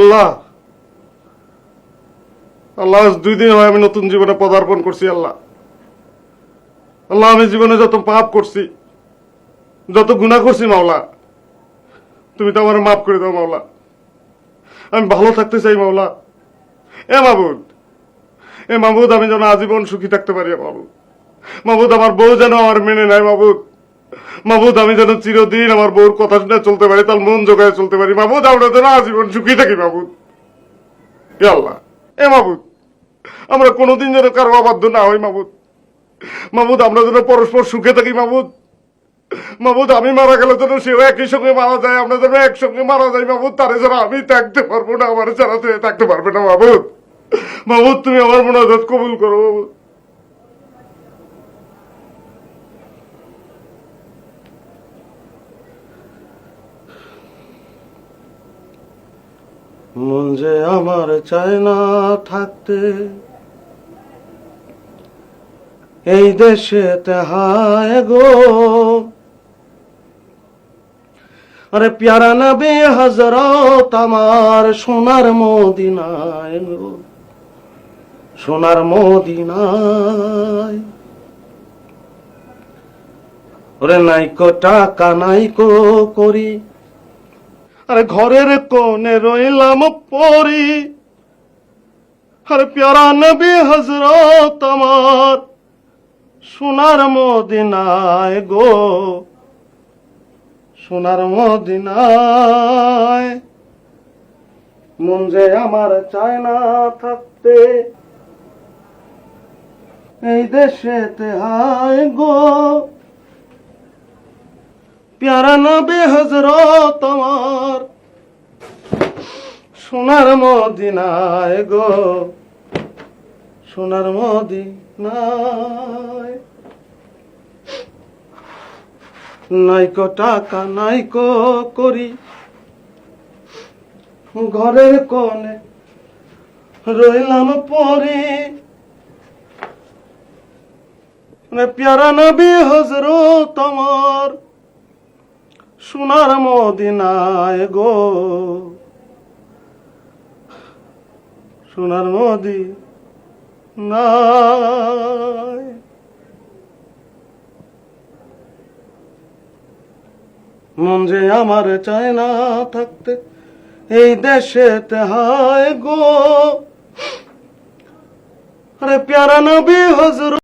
আল্লাহ আল্লাহ, আজ 2 দিন হয় আমি নতুন জীবনে পদার্পণ করছি। আল্লাহ আল্লাহ, আমি জীবনে যত পাপ করছি, যত গুনাহ করছি মাওলা, তুমি তো আমার মাফ করে দাও মাওলা। আমি ভালো থাকতে চাই মাওলা। এ মাবুদ, এ মাবুদ, আমি যেন আজীবন সুখী থাকতে পারি মাবুদ। মাবুদ, আমার বউ যেন আমার মেনে নেয় মাবুদ। মাবুদ, আমি যেন চিরদিন আমার বউর কথা শুনে চলতে পারি, তার মন জোগায় চলতে পারি মাবুদ। আমরা যেন আজীবন সুখী থাকি মাবুদ। এ আল্লাহ, এ মাবুদ, আমরা কোনোদিন যেন কারো অবাধ্য না হই মাবুদ। মাবুদ, আমরা যেন পরস্পর সুখে থাকি মাবুদ। মাবুদ, আমি মারা গেলে যেন সেও একই সঙ্গে মারা যায়, আমরা যেন একসঙ্গে মারা যাই মাবুদ। তারে যেন আমি থাকতে পারবো না, আমার ছাড়া সে থাকতে পারবে না মাবুদ। মাবুদ, তুমি আমার মোনাজাত কবুল করো মাবুদ। মন যে আমার চায় না থাকতে এই দেশেতে, হায় গো। আরে প্যারা নবী হযরত আমার সোনার মদিনায় গো, সোনার মদিনায়। ওরে নাইকো টাকা নাইকো করি, আরে ঘরের কোণে রইলাম পরি। আরে প্যারা নবী হযরত আমার সোনার মদিনায় গো, সোনার মদিনায়। মন যে আমার চায় না থাকতে এই দেশেতে, হায় গো। প্যারা নবী হযরত আমার সোনার মদিনায় গো, সোনার মদিনায়। নাইকো টাকা নাইকো করি, ঘরের কোণে রইলাম পরে। প্যারা নবী হযরত আমার সোনার মদিনায় গো, সোনার মদিনায়। মন যে আমার চায় না থাকতে এই দেশেতে, হায় গো। আরে প্যারা নবী হযরত